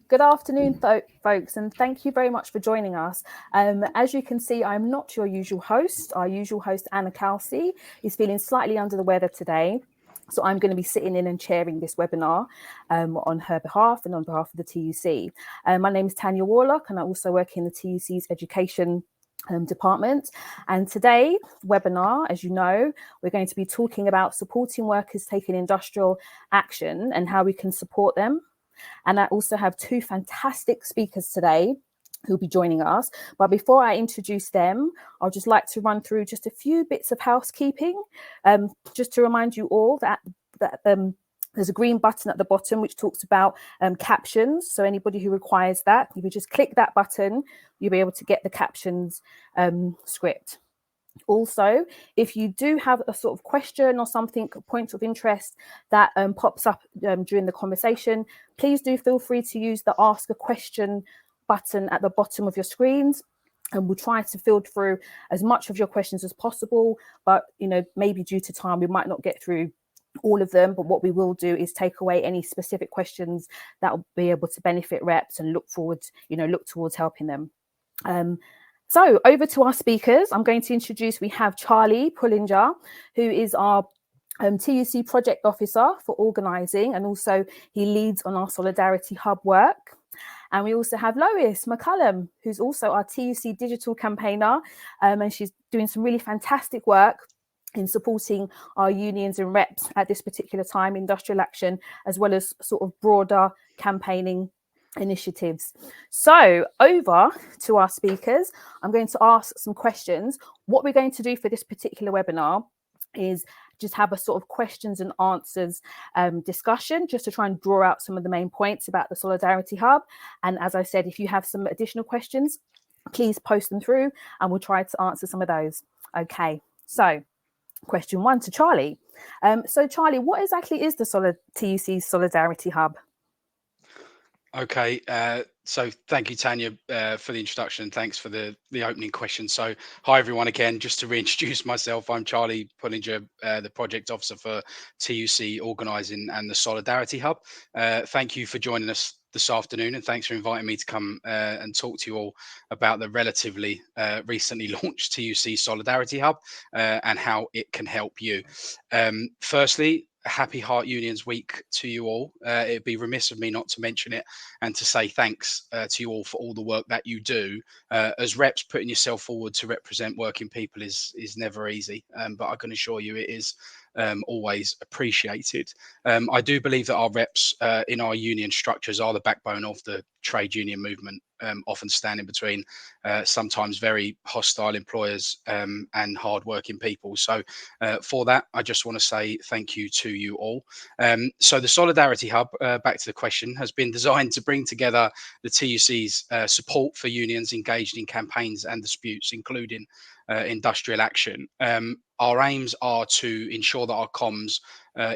Good afternoon, folks, and thank you very much for joining us. As you can see, I'm not your usual host. Our usual host, Anna Kelsey, is feeling slightly under the weather today. So I'm going to be sitting in and chairing this webinar on her behalf and on behalf of the TUC. My name is Tanya Warlock, and I also work in the TUC's education department. And today webinar, as you know, we're going to be talking about supporting workers taking industrial action and how we can support them. And I also have two fantastic speakers today who'll be joining us. But before I introduce them, I'd just like to run through just a few bits of housekeeping, just to remind you all that there's a green button at the bottom which talks about captions. So anybody who requires that, you would just click that button, you'll be able to get the captions script. Also, if you do have a sort of question or something, a point of interest that pops up during the conversation, please do feel free to use the Ask a Question button at the bottom of your screens. And we'll try to filter through as much of your questions as possible. But, maybe due to time, we might not get through all of them. But what we will do is take away any specific questions that will be able to benefit reps and look towards helping them. So over to our speakers. I'm going to introduce, we have Charlie Pullinger, who is our TUC Project Officer for Organising, and also he leads on our Solidarity Hub work. And we also have Lois McCallum, who's also our TUC Digital Campaigner, and she's doing some really fantastic work in supporting our unions and reps at this particular time, industrial action, as well as sort of broader campaigning initiatives. So over to our speakers. I'm going to ask some questions. What we're going to do for this particular webinar is just have a sort of questions and answers discussion, just to try and draw out some of the main points about the Solidarity Hub. And as I said, if you have some additional questions, please post them through and we'll try to answer some of those. Okay, so question one to Charlie. So Charlie, what exactly is the TUC Solidarity Hub? Okay, so thank you, Tanya, for the introduction. Thanks for the opening question. So hi, everyone, again, just to reintroduce myself, I'm Charlie Pullinger, the Project Officer for TUC Organising and the Solidarity Hub. Thank you for joining us this afternoon, and thanks for inviting me to come and talk to you all about the relatively recently launched TUC Solidarity Hub and how it can help you. Firstly, Happy Heart Unions Week to you all. It'd be remiss of me not to mention it and to say thanks to you all for all the work that you do. As reps, putting yourself forward to represent working people is never easy, but I can assure you it is always appreciated. I do believe that our reps in our union structures are the backbone of the trade union movement, often standing between sometimes very hostile employers and hard-working people. So for that, I just want to say thank you to you all. So the Solidarity Hub, back to the question, has been designed to bring together the TUC's support for unions engaged in campaigns and disputes, including industrial action. Our aims are to ensure that our comms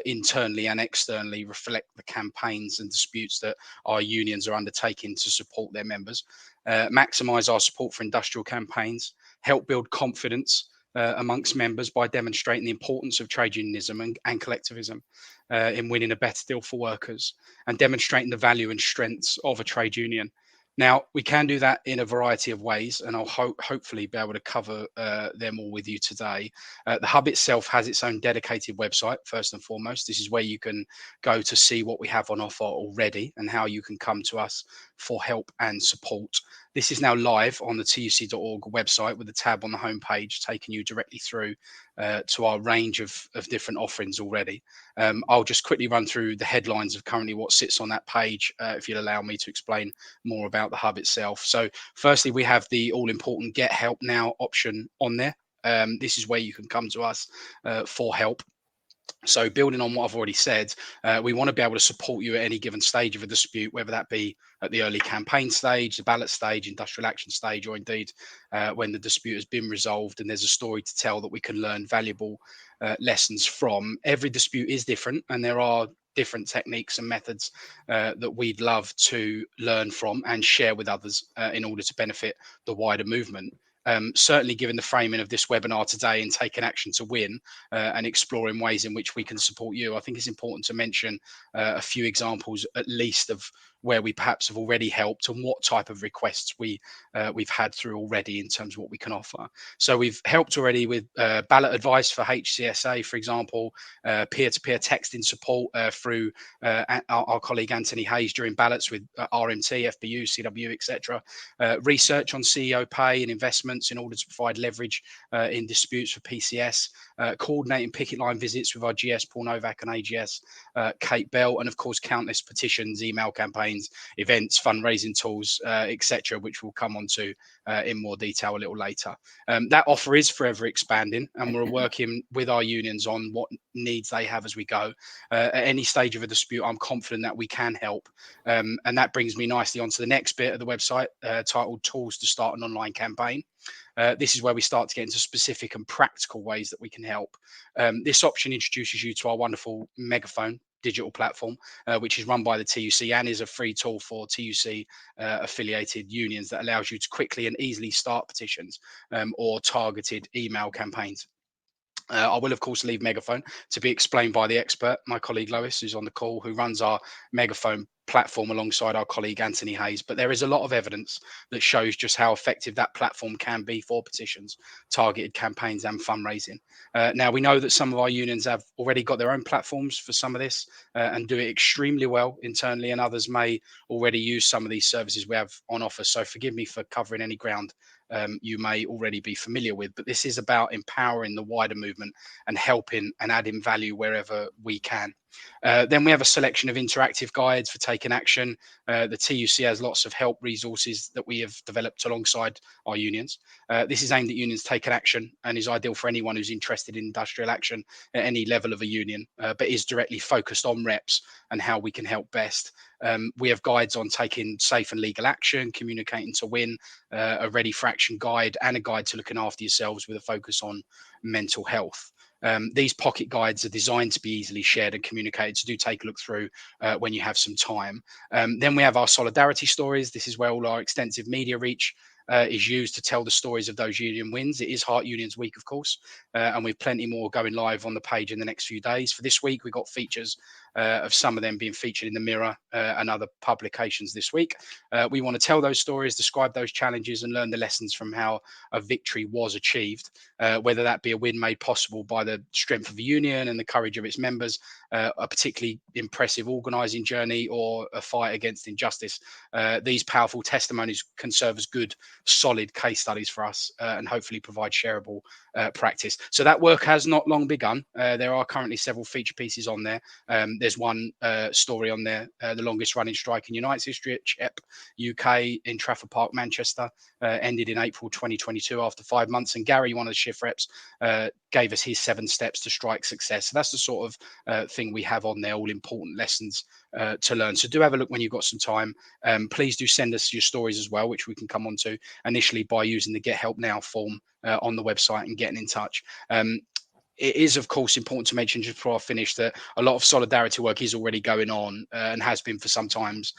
internally and externally reflect the campaigns and disputes that our unions are undertaking to support their members, maximise our support for industrial campaigns, help build confidence amongst members by demonstrating the importance of trade unionism and collectivism in winning a better deal for workers, and demonstrating the value and strengths of a trade union. Now, we can do that in a variety of ways, and I'll hopefully be able to cover them all with you today. The Hub itself has its own dedicated website, first and foremost. This is where you can go to see what we have on offer already and how you can come to us for help and support. This is now live on the tuc.org website with a tab on the homepage taking you directly through to our range of different offerings already. I'll just quickly run through the headlines of currently what sits on that page, if you'll allow me to explain more about the Hub itself. So firstly, we have the all-important Get Help Now option on there. This is where you can come to us for help. So building on what I've already said, we want to be able to support you at any given stage of a dispute, whether that be at the early campaign stage, the ballot stage, industrial action stage, or indeed when the dispute has been resolved and there's a story to tell that we can learn valuable lessons from. Every dispute is different, and there are different techniques and methods that we'd love to learn from and share with others in order to benefit the wider movement. Certainly given the framing of this webinar today and taking action to win and exploring ways in which we can support you, I think it's important to mention a few examples at least of where we perhaps have already helped and what type of requests we've had through already in terms of what we can offer. So we've helped already with ballot advice for HCSA, for example, peer-to-peer texting support through our colleague Anthony Hayes during ballots with RMT, FBU, CW, etc. Research on CEO pay and investments in order to provide leverage in disputes for PCS. Coordinating picket line visits with our GS Paul Novak and AGS Kate Bell, and of course countless petitions, email campaigns, events, fundraising tools, etc., which we'll come on to in more detail a little later. That offer is forever expanding, and we're working with our unions on what needs they have as we go. At any stage of a dispute, I'm confident that we can help. And that brings me nicely onto the next bit of the website titled Tools to Start an Online Campaign. This is where we start to get into specific and practical ways that we can help. This option introduces you to our wonderful Megaphone digital platform, which is run by the TUC and is a free tool for TUC affiliated unions that allows you to quickly and easily start petitions or targeted email campaigns. I will, of course, leave Megaphone to be explained by the expert, my colleague Lois, who's on the call, who runs our Megaphone platform alongside our colleague Anthony Hayes. But there is a lot of evidence that shows just how effective that platform can be for petitions, targeted campaigns and fundraising. Now, we know that some of our unions have already got their own platforms for some of this and do it extremely well internally, and others may already use some of these services we have on offer. So forgive me for covering any ground you may already be familiar with, but this is about empowering the wider movement and helping and adding value wherever we can. Then we have a selection of interactive guides for taking action. The TUC has lots of help resources that we have developed alongside our unions. This is aimed at unions taking action and is ideal for anyone who's interested in industrial action at any level of a union, but is directly focused on reps and how we can help best. We have guides on taking safe and legal action, communicating to win, a ready for action guide, and a guide to looking after yourselves with a focus on mental health. These pocket guides are designed to be easily shared and communicated, so do take a look through when you have some time. Then we have our solidarity stories. This is where all our extensive media reach is used to tell the stories of those union wins. It is Heart Unions Week, of course, and we've plenty more going live on the page in the next few days. For this week, we've got features of some of them being featured in the Mirror and other publications this week. We want to tell those stories, describe those challenges, and learn the lessons from how a victory was achieved, whether that be a win made possible by the strength of the union and the courage of its members, a particularly impressive organising journey, or a fight against injustice. These powerful testimonies can serve as good, solid case studies for us and hopefully provide shareable practice. So that work has not long begun. There are currently several feature pieces on there. There's one story on there, the longest running strike in United's history at CHEP UK in Trafford Park, Manchester, ended in April 2022 after 5 months. And Gary, one of the shift reps, gave us his 7 steps to strike success. So that's the sort of thing we have on there, all important lessons to learn. So do have a look when you've got some time. Please do send us your stories as well, which we can come on to initially by using the Get Help Now form on the website and getting in touch. It is, of course, important to mention just before I finish that a lot of solidarity work is already going on and has been for some times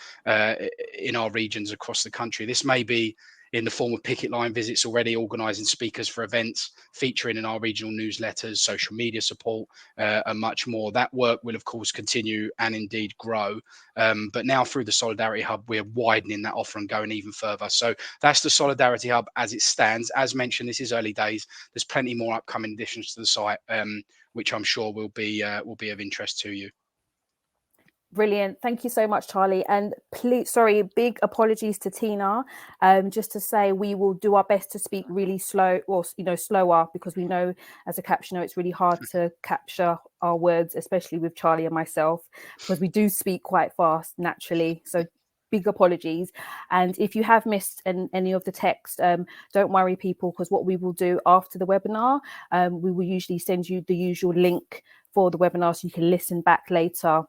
in our regions across the country. This may be in the form of picket line visits already, organising speakers for events, featuring in our regional newsletters, social media support, and much more. That work will, of course, continue and indeed grow. But now through the Solidarity Hub, we're widening that offer and going even further. So that's the Solidarity Hub as it stands. As mentioned, this is early days. There's plenty more upcoming additions to the site, which I'm sure will be of interest to you. Brilliant. Thank you so much, Charlie. And please, sorry, big apologies to Tina. Just to say, we will do our best to speak really slow, or slower, because we know as a captioner it's really hard to capture our words, especially with Charlie and myself, because we do speak quite fast naturally. So big apologies. And if you have missed any of the text, don't worry, people, because what we will do after the webinar, we will usually send you the usual link for the webinar so you can listen back later.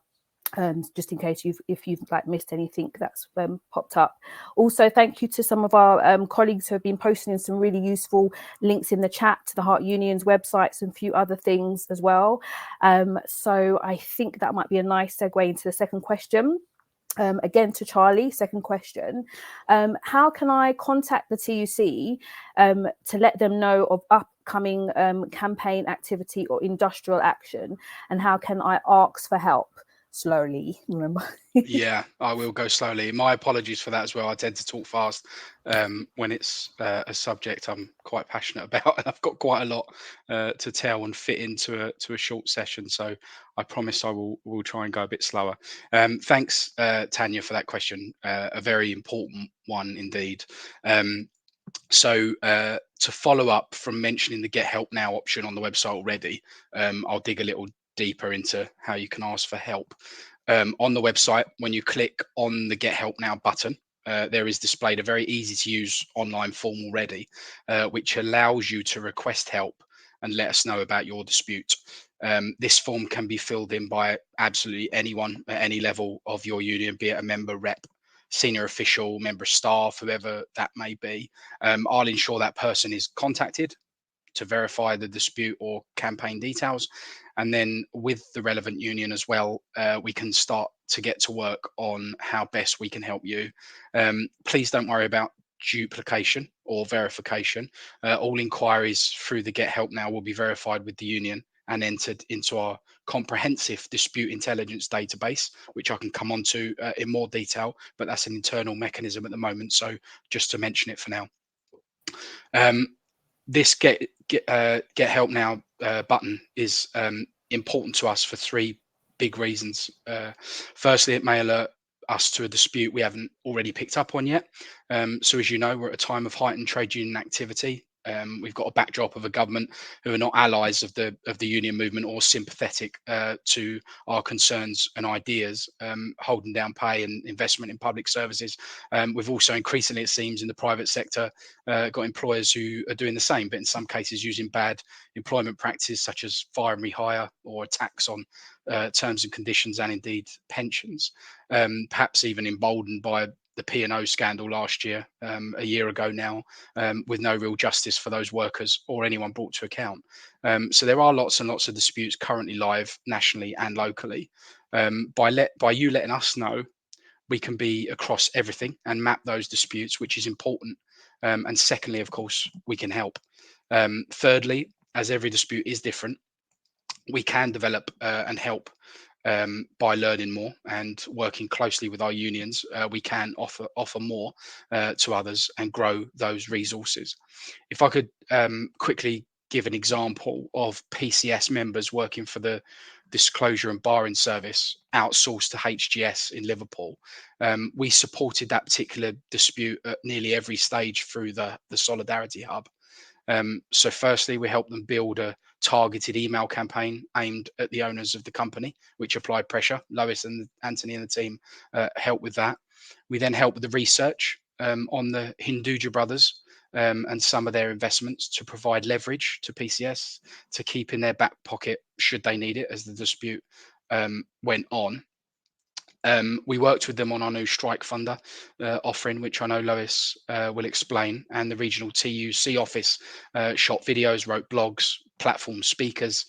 Just in case if you've missed anything that's popped up. Also, thank you to some of our colleagues who have been posting some really useful links in the chat to the Heart Union's websites and a few other things as well. So I think that might be a nice segue into the second question. Again to Charlie, second question. How can I contact the TUC to let them know of upcoming campaign activity or industrial action, and how can I ask for help? slowly, remember. Yeah, I will go slowly. My apologies for that as well. I tend to talk fast when it's a subject I'm quite passionate about, and I've got quite a lot to tell and fit into a short session. So I promise I will try and go a bit slower. Thanks, Tanya, for that question. A very important one indeed. To follow up from mentioning the Get Help Now option on the website already, I'll dig a little deeper into how you can ask for help. On the website, when you click on the Get Help Now button, there is displayed a very easy to use online form already, which allows you to request help and let us know about your dispute. This form can be filled in by absolutely anyone at any level of your union, be it a member, rep, senior official, member of staff, whoever that may be. I'll ensure that person is contacted to verify the dispute or campaign details. And then with the relevant union as well, we can start to get to work on how best we can help you. Please don't worry about duplication or verification. All inquiries through the Get Help Now will be verified with the union and entered into our comprehensive dispute intelligence database, which I can come on to in more detail, but that's an internal mechanism at the moment. So just to mention it for now. This Get Help Now button is important to us for three big reasons. Firstly, it may alert us to a dispute we haven't already picked up on yet. So as you know, we're at a time of heightened trade union activity. We've got a backdrop of a government who are not allies of the union movement or sympathetic to our concerns and ideas, holding down pay and investment in public services. We've also increasingly, it seems, in the private sector, got employers who are doing the same, but in some cases using bad employment practices such as fire and rehire or attacks on terms and conditions and indeed pensions, perhaps even emboldened by the P&O scandal last year, a year ago now, with no real justice for those workers or anyone brought to account. So there are lots and lots of disputes currently live nationally and locally. By you letting us know, we can be across everything and map those disputes, which is important. And secondly, of course, we can help. Thirdly, as every dispute is different, we can develop and help by learning more and working closely with our unions. We can offer more to others and grow those resources. If I could quickly give an example of PCS members working for the Disclosure and Barring Service outsourced to HGS in Liverpool. We supported that particular dispute at nearly every stage through the Solidarity Hub. So firstly, we helped them build a targeted email campaign aimed at the owners of the company, which applied pressure. Lois and Anthony and the team helped with that. We then helped with the research on the Hinduja brothers and some of their investments to provide leverage to PCS to keep in their back pocket should they need it as the dispute went on. We worked with them on our new strike funder offering, which I know Lois will explain, and the regional TUC office shot videos, wrote blogs, platform speakers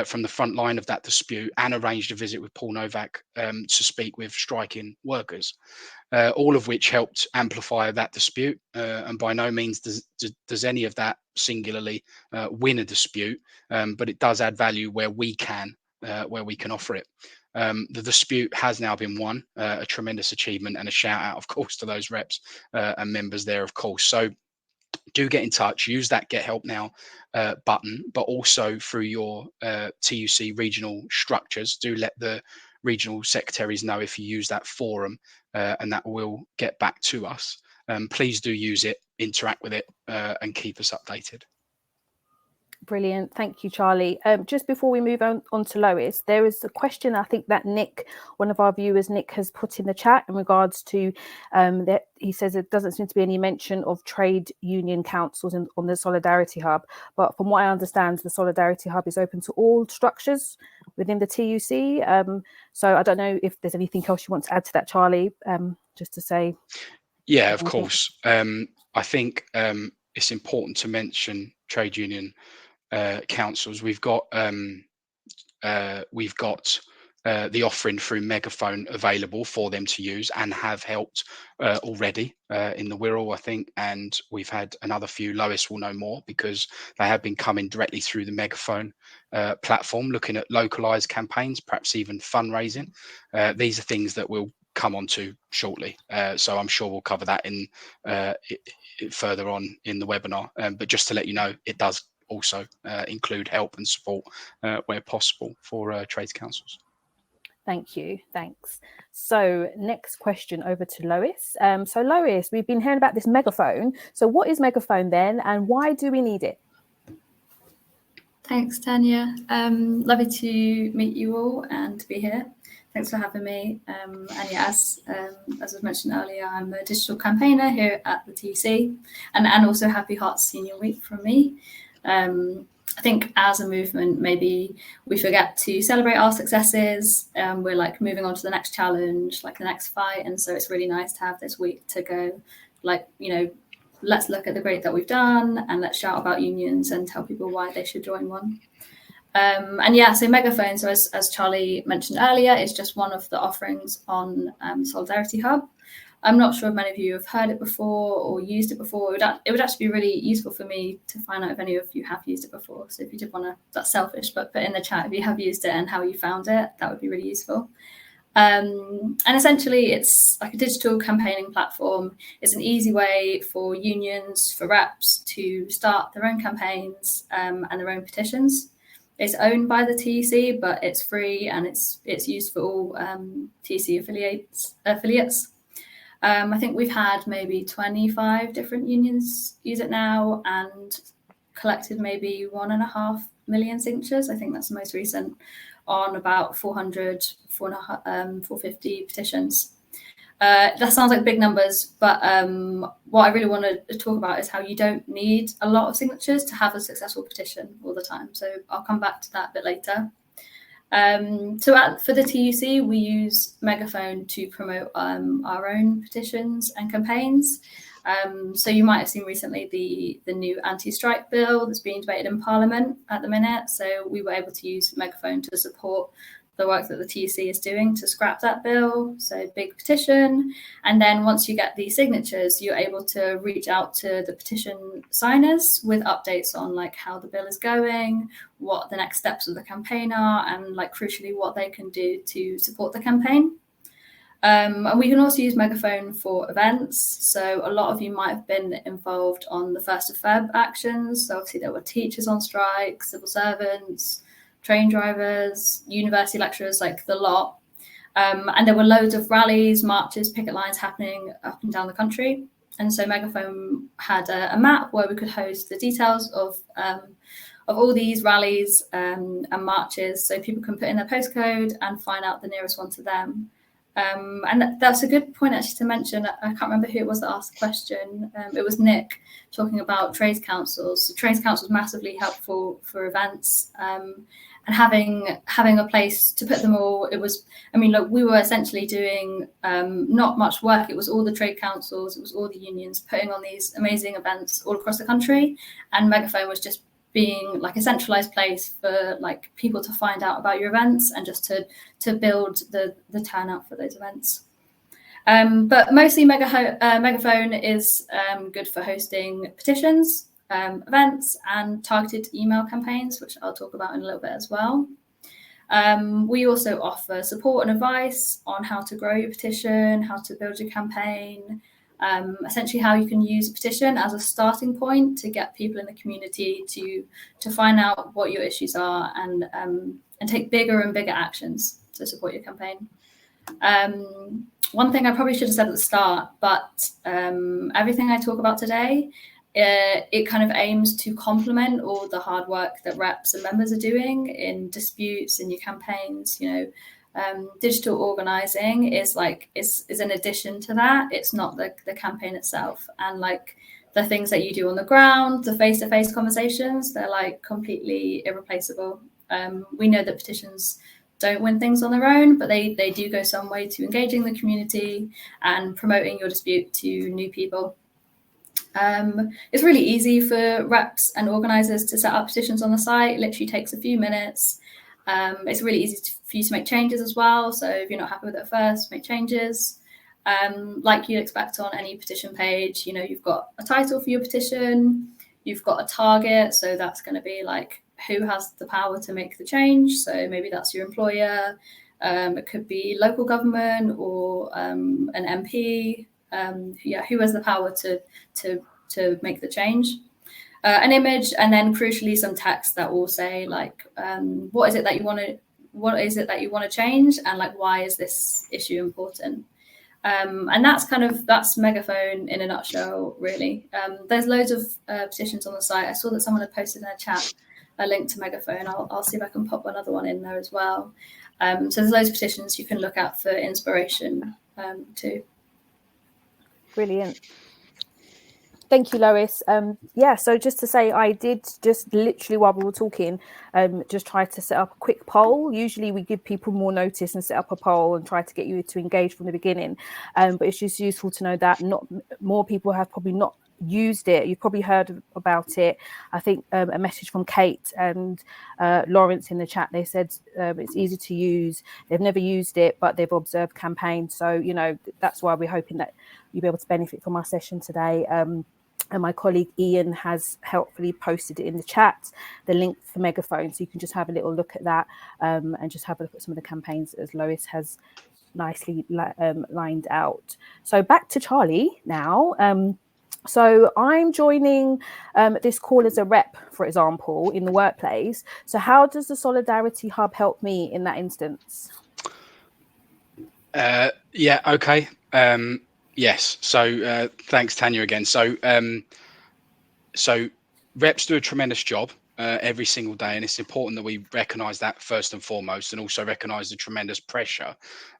from the front line of that dispute, and arranged a visit with Paul Novak to speak with striking workers, all of which helped amplify that dispute. And by no means does any of that singularly win a dispute, but it does add value where we can offer it. The dispute has now been won, a tremendous achievement, and a shout out, of course, to those reps and members there, of course. So do get in touch, use that Get Help Now button, but also through your TUC regional structures. Do let the regional secretaries know if you use that forum, and that will get back to us. Please do use it, interact with it, and keep us updated. Brilliant. Thank you, Charlie. Just before we move on to Lois, there is a question I think that Nick, one of our viewers, Nick, has put in the chat in regards to that. He says it doesn't seem to be any mention of trade union councils on the Solidarity Hub. But from what I understand, the Solidarity Hub is open to all structures within the TUC. So I don't know if there's anything else you want to add to that, Charlie, just to say. Yeah, of course. I think it's important to mention trade union councils. We've got the offering through Megaphone available for them to use, and have helped already in the Wirral, I think. And we've had another few. Lois will know more, because they have been coming directly through the Megaphone platform, looking at localized campaigns, perhaps even fundraising. These are things that we'll come on to shortly. So I'm sure we'll cover that in further on in the webinar. But just to let you know, it does also include help and support where possible for trades councils. Thank you. Thanks. So next question over to Lois. So Lois, we've been hearing about this Megaphone. So what is Megaphone then, and why do we need it? Thanks, Tanya. Lovely to meet you all and to be here. Thanks for having me. And yeah, as was mentioned earlier, I'm a digital campaigner here at the TUC, and also Happy Hearts Senior Week from me. I think as a movement, maybe we forget to celebrate our successes. We're like moving on to the next challenge, like the next fight. And so it's really nice to have this week to go, like, you know, let's look at the great that we've done, and let's shout about unions and tell people why they should join one. And yeah, so Megaphone, so as Charlie mentioned earlier, is just one of the offerings on Solidarity Hub. I'm not sure if many of you have heard it before or used it before. It would actually be really useful for me to find out if any of you have used it before. So if you did want to, that's selfish, but put in the chat if you have used it and how you found it, that would be really useful. And essentially, it's like a digital campaigning platform. It's an easy way for unions, for reps to start their own campaigns and their own petitions. It's owned by the TUC, but it's free, and it's used for all TUC affiliates. I think we've had maybe 25 different unions use it now, and collected maybe 1.5 million signatures. I think that's the most recent, on about 450 petitions. That sounds like big numbers, but what I really want to talk about is how you don't need a lot of signatures to have a successful petition all the time. So I'll come back to that a bit later. For the TUC, we use Megaphone to promote our own petitions and campaigns. So you might have seen recently the new anti-strike bill that's being debated in Parliament at the minute. So we were able to use Megaphone to support the work that the TUC is doing to scrap that bill. So big petition. And then once you get the signatures, you're able to reach out to the petition signers with updates on like how the bill is going, what the next steps of the campaign are, and like crucially what they can do to support the campaign. And we can also use Megaphone for events. So a lot of you might have been involved on the 1st of Feb actions. So obviously there were teachers on strike, civil servants, train drivers, university lecturers, like the lot. And there were loads of rallies, marches, picket lines happening up and down the country. And so Megaphone had a map where we could host the details of all these rallies and marches, so people can put in their postcode and find out the nearest one to them. And that's a good point actually to mention. I can't remember who it was that asked the question. It was Nick talking about trades councils. So trades councils massively helpful for events, and having a place to put them all. It was, I mean, look, we were essentially doing not much work. It was all the trade councils, it was all the unions putting on these amazing events all across the country, and Megaphone was just being like a centralized place for like people to find out about your events and just to build the turnout for those events. But mostly Megaphone is good for hosting petitions, events, and targeted email campaigns, which I'll talk about in a little bit as well. We also offer support and advice on how to grow your petition, how to build your campaign, essentially how you can use a petition as a starting point to get people in the community to find out what your issues are and take bigger and bigger actions to support your campaign. One thing I probably should have said at the start, but everything I talk about today, it kind of aims to complement all the hard work that reps and members are doing in disputes, in your campaigns. You know, digital organising is an addition to that. It's not the campaign itself. And like the things that you do on the ground, the face-to-face conversations, they're like completely irreplaceable. We know that petitions don't win things on their own, but they do go some way to engaging the community and promoting your dispute to new people. It's really easy for reps and organisers to set up petitions on the site. It literally takes a few minutes. It's really easy for you to make changes as well. So if you're not happy with it first, make changes. Like you'd expect on any petition page, you know, you've got a title for your petition, you've got a target. So that's going to be like who has the power to make the change. So maybe that's your employer. It could be local government or an MP. Who has the power to make the change? An image, and then crucially some text that will say like what is it that you want to change, and like why is this issue important. And that's Megaphone in a nutshell, really. There's loads of petitions on the site. I saw that someone had posted in a chat a link to Megaphone. I'll see if I can pop another one in there as well. So there's loads of petitions you can look at for inspiration too. Brilliant. Thank you, Lois. So just to say, I did just literally while we were talking, just try to set up a quick poll. Usually we give people more notice and set up a poll and try to get you to engage from the beginning. But it's just useful to know that not more people have probably not used it. You've probably heard about it. I think a message from Kate and Lawrence in the chat, they said it's easy to use. They've never used it, but they've observed campaigns. So, you know, that's why we're hoping that you'll be able to benefit from our session today. And my colleague Ian has helpfully posted it in the chat, the link for Megaphone. So you can just have a little look at that and just have a look at some of the campaigns as Lois has nicely lined out. So back to Charlie now. So I'm joining this call as a rep, for example, in the workplace. So how does the Solidarity Hub help me in that instance? Okay. Yes. So thanks, Tanya, again. So reps do a tremendous job every single day, and it's important that we recognise that first and foremost, and also recognise the tremendous pressure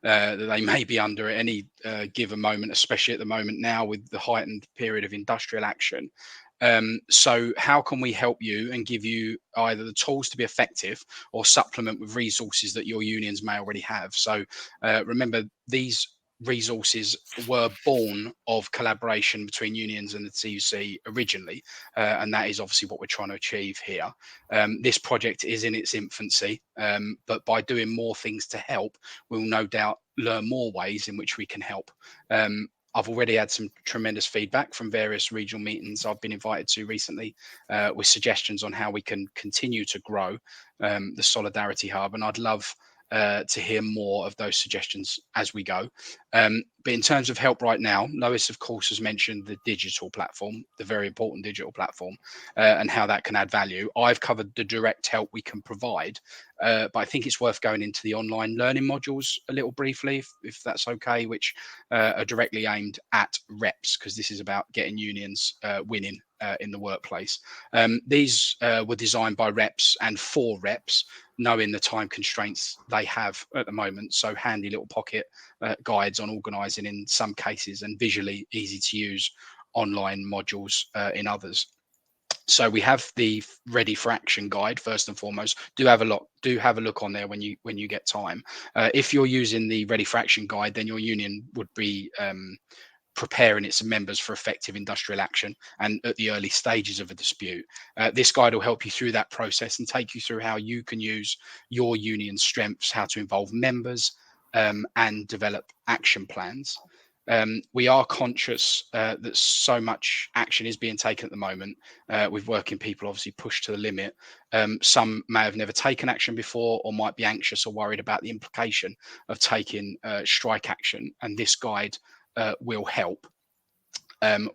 that they may be under at any given moment, especially at the moment now with the heightened period of industrial action. So how can we help you and give you either the tools to be effective or supplement with resources that your unions may already have? So remember, these resources were born of collaboration between unions and the TUC originally, and that is obviously what we're trying to achieve here. This project is in its infancy, but by doing more things to help, we'll no doubt learn more ways in which we can help. I've already had some tremendous feedback from various regional meetings I've been invited to recently with suggestions on how we can continue to grow the Solidarity Hub, and I'd love to hear more of those suggestions as we go. But in terms of help right now, Lois, of course, has mentioned the digital platform, the very important digital platform, and how that can add value. I've covered the direct help we can provide, but I think it's worth going into the online learning modules a little briefly, if that's okay, which are directly aimed at reps, because this is about getting unions winning in the workplace. These were designed by reps and for reps, knowing the time constraints they have at the moment. So handy little pocket guides on organising in some cases, and visually easy to use online modules in others. So we have the Ready for Action guide first and foremost. Do have a look on there when you get time. If you're using the Ready for Action guide, then your union would be preparing its members for effective industrial action and at the early stages of a dispute. This guide will help you through that process and take you through how you can use your union's strengths, how to involve members, and develop action plans. We are conscious that so much action is being taken at the moment, with working people obviously pushed to the limit. Some may have never taken action before, or might be anxious or worried about the implication of taking strike action, and this guide will help.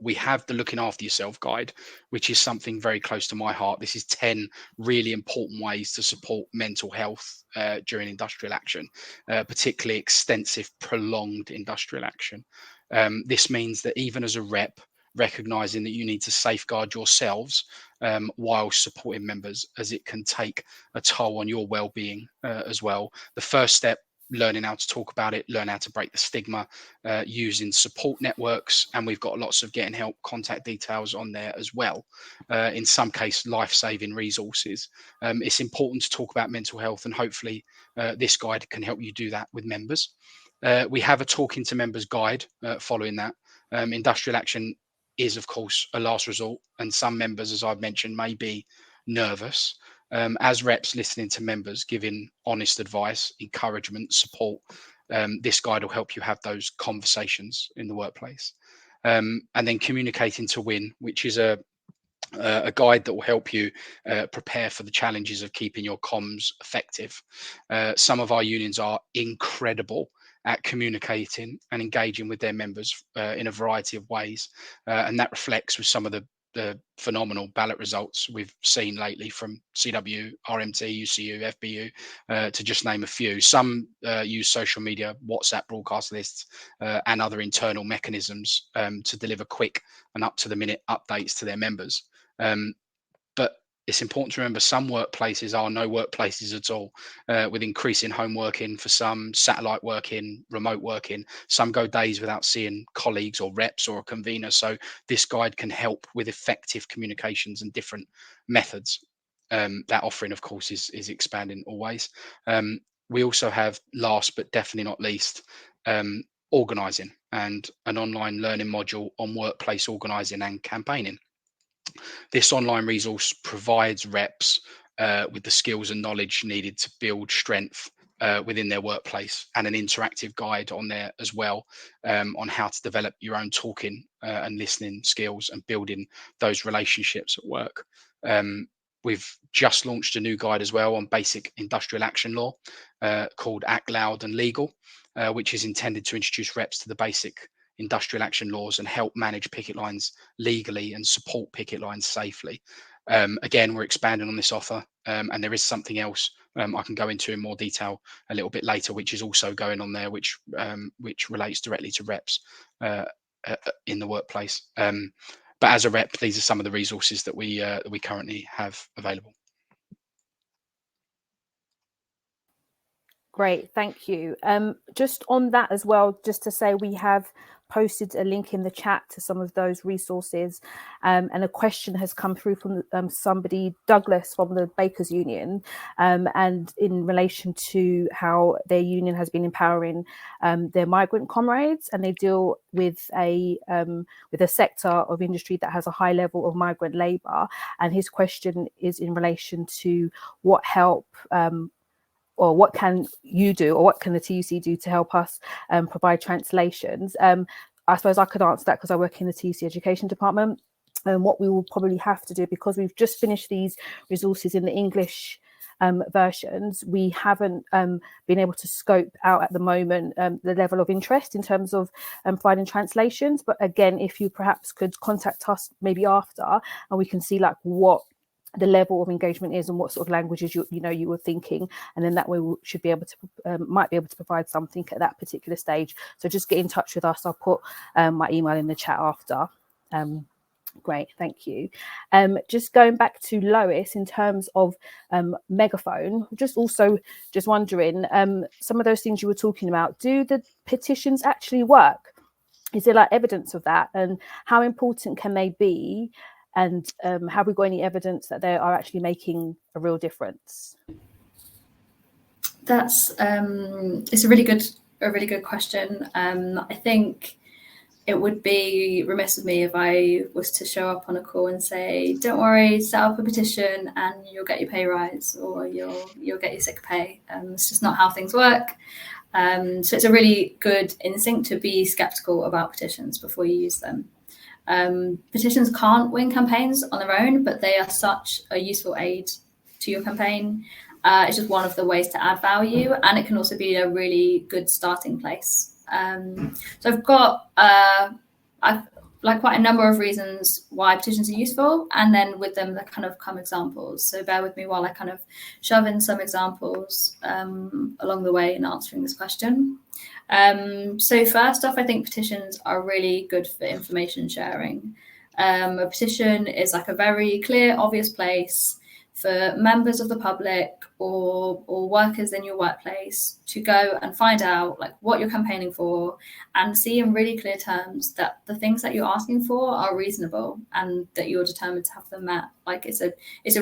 We have the Looking After Yourself guide, which is something very close to my heart. This is 10 really important ways to support mental health during industrial action, particularly extensive, prolonged industrial action. This means that even as a rep, recognizing that you need to safeguard yourselves while supporting members, as it can take a toll on your well-being as well. The first step, learning how to talk about it, learn how to break the stigma, using support networks, and we've got lots of getting help contact details on there as well. In some cases, life-saving resources. It's important to talk about mental health, and hopefully this guide can help you do that with members. We have a Talking to Members guide following that. Industrial action is, of course, a last resort, and some members, as I've mentioned, may be nervous. as reps listening to members, giving honest advice, encouragement, support. This guide will help you have those conversations in the workplace. And then communicating to win, which is a guide that will help you prepare for the challenges of keeping your comms effective. Some of our unions are incredible at communicating and engaging with their members in a variety of ways, and that reflects with some of the phenomenal ballot results we've seen lately from CW, RMT, UCU, FBU, to just name a few. Some use social media, WhatsApp broadcast lists, and other internal mechanisms to deliver quick and up-to-the-minute updates to their members. But it's important to remember some workplaces are no workplaces at all, with increasing home working for some, satellite working, remote working. Some go days without seeing colleagues or reps or a convener. So this guide can help with effective communications and different methods. That offering, of course, is expanding always. We also have, last but definitely not least, organising and an online learning module on workplace organising and campaigning. This online resource provides reps with the skills and knowledge needed to build strength within their workplace, and an interactive guide on there as well on how to develop your own talking and listening skills and building those relationships at work. We've just launched a new guide as well on basic industrial action law called Act Loud and Legal, which is intended to introduce reps to the basic industrial action laws and help manage picket lines legally and support picket lines safely. Again, we're expanding on this offer, and there is something else I can go into in more detail a little bit later, which is also going on there, which relates directly to reps in the workplace. But as a rep, these are some of the resources that we currently have available. Great, thank you. Just on that as well, just to say we have posted a link in the chat to some of those resources, and a question has come through from somebody, Douglas from the Bakers Union, and in relation to how their union has been empowering their migrant comrades, and they deal with a sector of industry that has a high level of migrant labour, and his question is in relation to what help or what can you do, or what can the TUC do to help us provide translations? I suppose I could answer that because I work in the TUC education department. And what we will probably have to do, because we've just finished these resources in the English versions, we haven't been able to scope out at the moment the level of interest in terms of providing translations. But again, if you perhaps could contact us maybe after, and we can see like what the level of engagement is and what sort of languages you were thinking, and then that way we should be able to might be able to provide something at that particular stage. So just get in touch with us. I'll put my email in the chat after. Great, thank you. Just going back to Lois in terms of megaphone, just wondering, some of those things you were talking about, do the petitions actually work? Is there like evidence of that, and how important can they be? And have we got any evidence that they are actually making a real difference? That's it's a really good question. I think it would be remiss of me if I was to show up on a call and say, "Don't worry, set up a petition and you'll get your pay rise, or you'll get your sick pay." It's just not how things work. So it's a really good instinct to be skeptical about petitions before you use them. Petitions can't win campaigns on their own, but they are such a useful aid to your campaign. It's just one of the ways to add value, and it can also be a really good starting place. So I've got quite a number of reasons why petitions are useful, and then with them there kind of come examples. So bear with me while I kind of shove in some examples along the way in answering this question. So first off, I think petitions are really good for information sharing. A petition is like a very clear, obvious place for members of the public or workers in your workplace to go and find out like what you're campaigning for, and see in really clear terms that the things that you're asking for are reasonable and that you're determined to have them met. Like it's a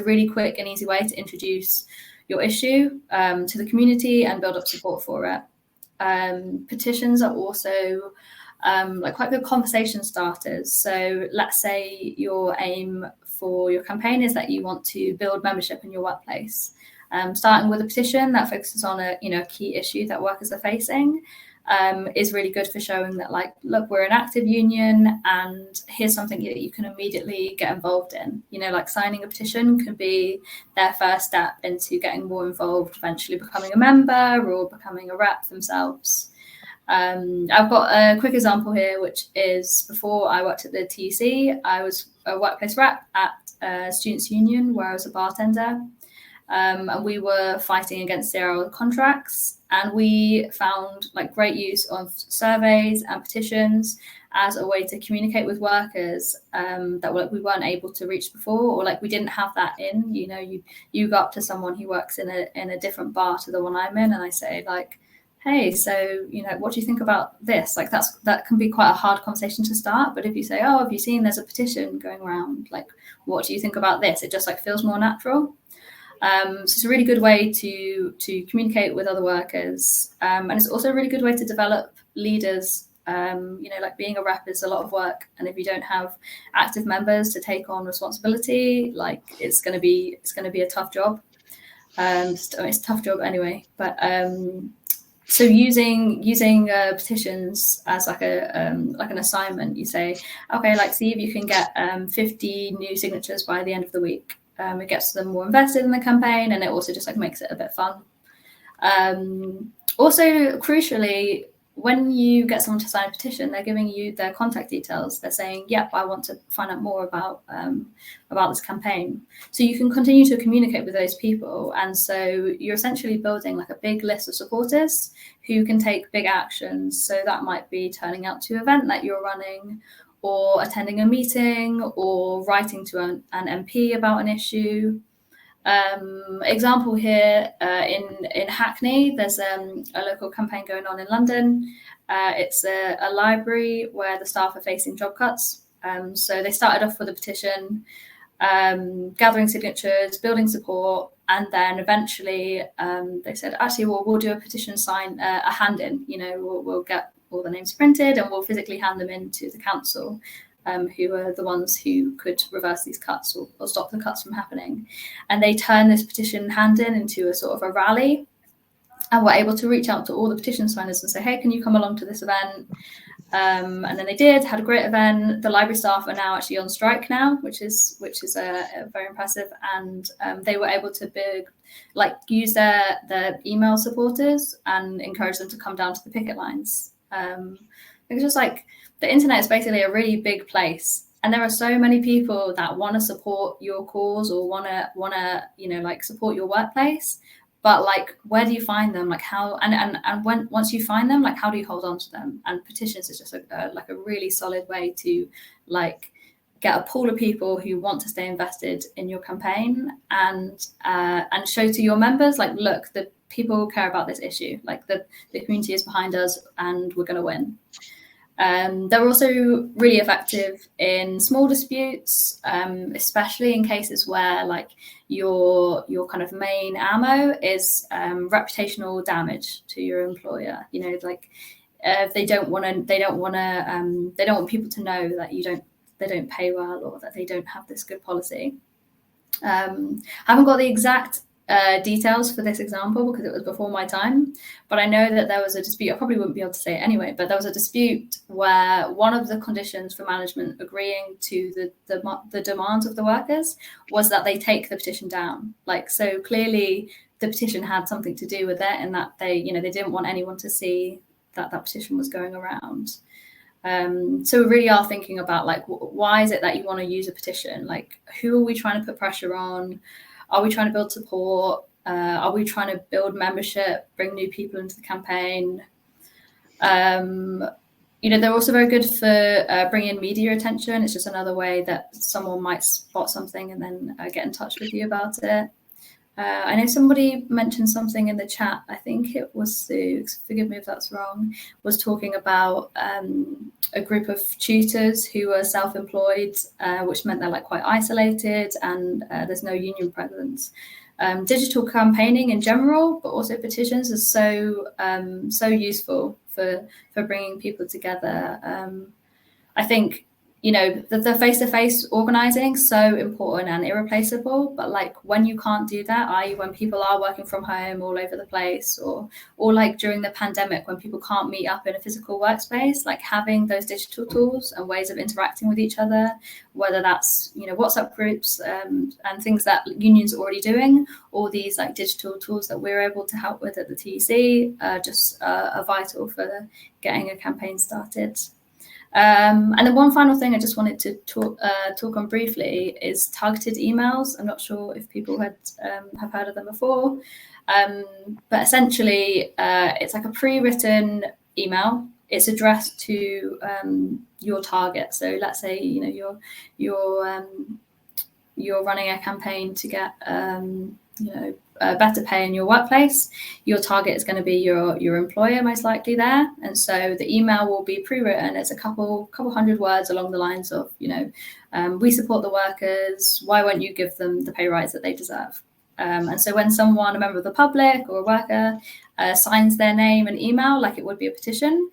really quick and easy way to introduce your issue to the community and build up support for it. Petitions are also like quite good conversation starters. So let's say your aim for your campaign is that you want to build membership in your workplace. Starting with a petition that focuses on a key issue that workers are facing is really good for showing that, like, look, we're an active union and here's something that you can immediately get involved in. Like signing a petition could be their first step into getting more involved, eventually becoming a member or becoming a rep themselves. I've got a quick example here, which is before I worked at the TUC, I was a workplace rep at a students' union where I was a bartender. And we were fighting against 0 contracts, and we found like great use of surveys and petitions as a way to communicate with workers that we weren't able to reach before, or like we didn't have that in. You go up to someone who works in a different bar to the one I'm in, and I say, like, hey, so what do you think about this? Like that can be quite a hard conversation to start, but if you say, oh, have you seen there's a petition going around, like, what do you think about this? It just like feels more natural. So it's a really good way to communicate with other workers, and it's also a really good way to develop leaders. Like being a rep is a lot of work, and if you don't have active members to take on responsibility, like it's going to be a tough job. It's a tough job anyway. But so using petitions as like an assignment, you say, okay, like see if you can get 50 new signatures by the end of the week. It gets them more invested in the campaign, and it also just like makes it a bit fun. Also, crucially, when you get someone to sign a petition, they're giving you their contact details. They're saying, yep, I want to find out more about this campaign. So you can continue to communicate with those people. And so you're essentially building like a big list of supporters who can take big actions. So that might be turning out to an event that you're running, or attending a meeting, or writing to an MP about an issue. Example here, in Hackney, there's a local campaign going on in London. It's a library where the staff are facing job cuts. So they started off with a petition, gathering signatures, building support, and then eventually they said, actually, we'll do a petition sign, a hand in, we'll get all the names printed and we'll physically hand them in to the council, who are the ones who could reverse these cuts or stop the cuts from happening. And they turned this petition hand in into a sort of a rally, and were able to reach out to all the petition signers and say, hey, can you come along to this event? And then they did, had a great event. The library staff are now actually on strike now, which is very impressive. And they were able to use their email supporters and encourage them to come down to the picket lines. It's just like the internet is basically a really big place, and there are so many people that want to support your cause or want to support your workplace. But like, where do you find them? Like how and when once you find them, like how do you hold on to them? And petitions is just a really solid way to like get a pool of people who want to stay invested in your campaign and show to your members, like, look, the people care about this issue, like the community is behind us and we're going to win. They're also really effective in small disputes, especially in cases where like your kind of main ammo is reputational damage to your employer. Like they don't want people to know that they don't pay well, or that they don't have this good policy. I haven't got the exact details for this example because it was before my time, but I know that there was a dispute. I probably wouldn't be able to say it anyway, but there was a dispute where one of the conditions for management agreeing to the demands of the workers was that they take the petition down. Like, so clearly the petition had something to do with it, and that they didn't want anyone to see that petition was going around. So we really are thinking about like, why is it that you want to use a petition? Like, who are we trying to put pressure on? Are we trying to build support? Are we trying to build membership, bring new people into the campaign? They're also very good for bringing in media attention. It's just another way that someone might spot something and then get in touch with you about it. I know somebody mentioned something in the chat, I think it was Sue, forgive me if that's wrong, was talking about a group of tutors who were self-employed, which meant they're like quite isolated and there's no union presence. Digital campaigning in general, but also petitions is so useful for bringing people together. I think you know, the face-to-face organising, so important and irreplaceable. But like when you can't do that, i.e. when people are working from home all over the place, or like during the pandemic when people can't meet up in a physical workspace, like having those digital tools and ways of interacting with each other, whether that's, you know, WhatsApp groups and things that unions are already doing, or these like digital tools that we're able to help with at the TUC, just are vital for getting a campaign started. And then one final thing I just wanted to talk on briefly is targeted emails. I'm not sure if people have heard of them before, but essentially it's like a pre-written email. It's addressed to your target. So let's say, you know, you're running a campaign to get you know, better pay in your workplace. Your target is going to be your employer, most likely there, and so the email will be pre-written. It's a couple hundred words along the lines of, you know, we support the workers. Why won't you give them the pay rise that they deserve? And so when someone, a member of the public or a worker, signs their name and email like it would be a petition,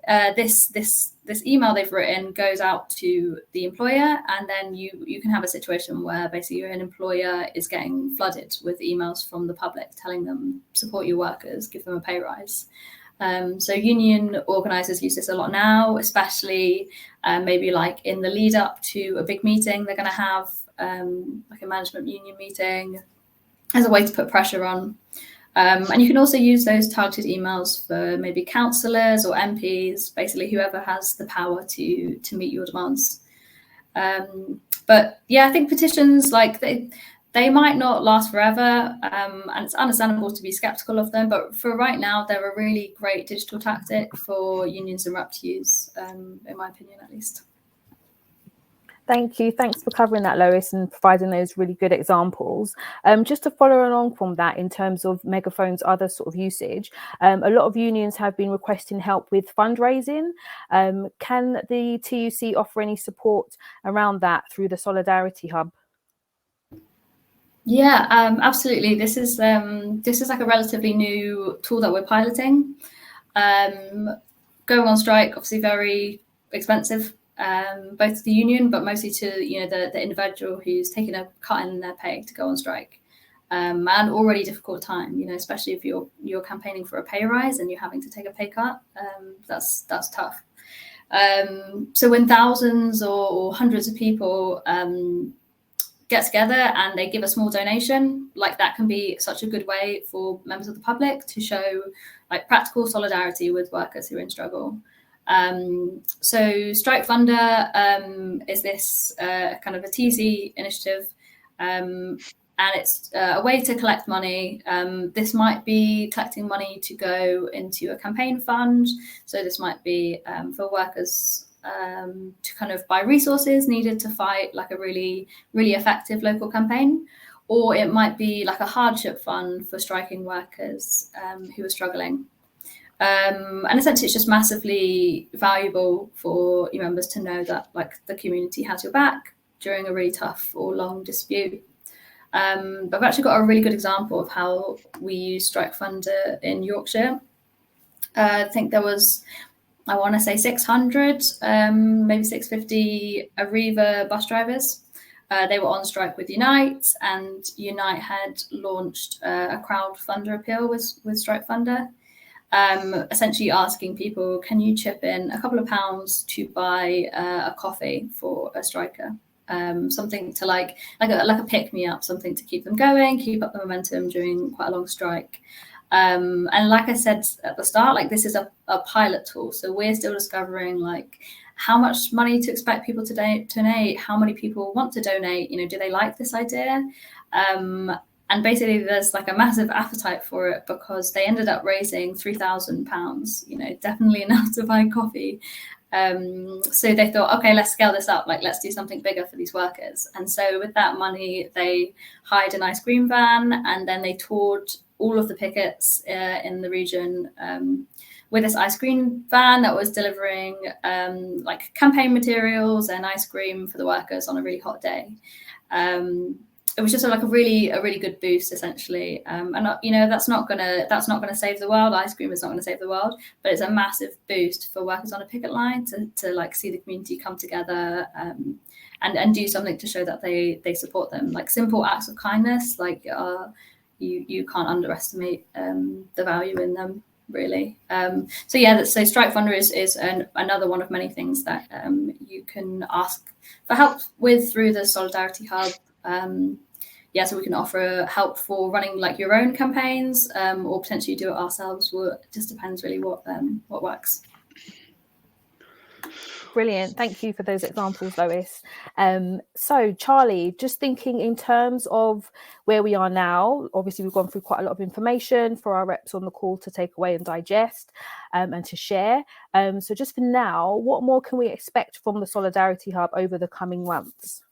this email they've written goes out to the employer, and then you can have a situation where basically an employer is getting flooded with emails from the public telling them support your workers, give them a pay rise. So union organisers use this a lot now, especially maybe like in the lead up to a big meeting they're going to have, like a management union meeting, as a way to put pressure on. And you can also use those targeted emails for maybe councillors or MPs, basically whoever has the power to meet your demands. But yeah, I think petitions, like they might not last forever, and it's understandable to be skeptical of them. But for right now, they're a really great digital tactic for unions and rep to use, in my opinion, at least. Thank you. Thanks for covering that, Lois, and providing those really good examples. Just to follow along from that, in terms of Megaphone's other sort of usage, a lot of unions have been requesting help with fundraising. Can the TUC offer any support around that through the Solidarity Hub? Yeah, absolutely. This is like a relatively new tool that we're piloting. Going on strike, obviously very expensive. Both to the union, but mostly to, you know, the individual who's taken a cut in their pay to go on strike, and already difficult time, you know, especially if you're campaigning for a pay rise and you're having to take a pay cut. That's tough. So when thousands or hundreds of people get together and they give a small donation, like that can be such a good way for members of the public to show like practical solidarity with workers who are in struggle. So Strike Funder is this kind of a TUC initiative, and it's a way to collect money. This might be collecting money to go into a campaign fund. So this might be for workers to kind of buy resources needed to fight like a really, really effective local campaign. Or it might be like a hardship fund for striking workers who are struggling. And essentially it's just massively valuable for your members to know that like the community has your back during a really tough or long dispute. But I've actually got a really good example of how we use Strike Funder in Yorkshire. I think there was, I want to say 600, maybe 650 Arriva bus drivers. They were on strike with Unite, and Unite had launched a crowdfunder appeal with Strike Funder. Essentially asking people, can you chip in a couple of pounds to buy a coffee for a striker? Something to like a pick-me-up, something to keep them going, keep up the momentum during quite a long strike. And like I said at the start, like this is a pilot tool, so we're still discovering like how much money to expect people to donate, how many people want to donate, you know, do they like this idea? And basically there's like a massive appetite for it because they ended up raising £3,000, you know, definitely enough to buy coffee. So they thought, okay, let's scale this up, like let's do something bigger for these workers. And so with that money, they hired an ice cream van, and then they toured all of the pickets in the region with this ice cream van that was delivering like campaign materials and ice cream for the workers on a really hot day. it was just like a really good boost, essentially. And that's not gonna save the world. Ice cream is not gonna save the world, but it's a massive boost for workers on a picket line to like see the community come together and do something to show that they support them. Like simple acts of kindness, like you can't underestimate the value in them, really. So Strike Funder is another one of many things that you can ask for help with through the Solidarity Hub. So we can offer help for running like your own campaigns, or potentially do it ourselves. It just depends really what works. Brilliant. Thank you for those examples, Lois. So Charlie, just thinking in terms of where we are now, obviously we've gone through quite a lot of information for our reps on the call to take away and digest and to share. So just for now, what more can we expect from the Solidarity Hub over the coming months?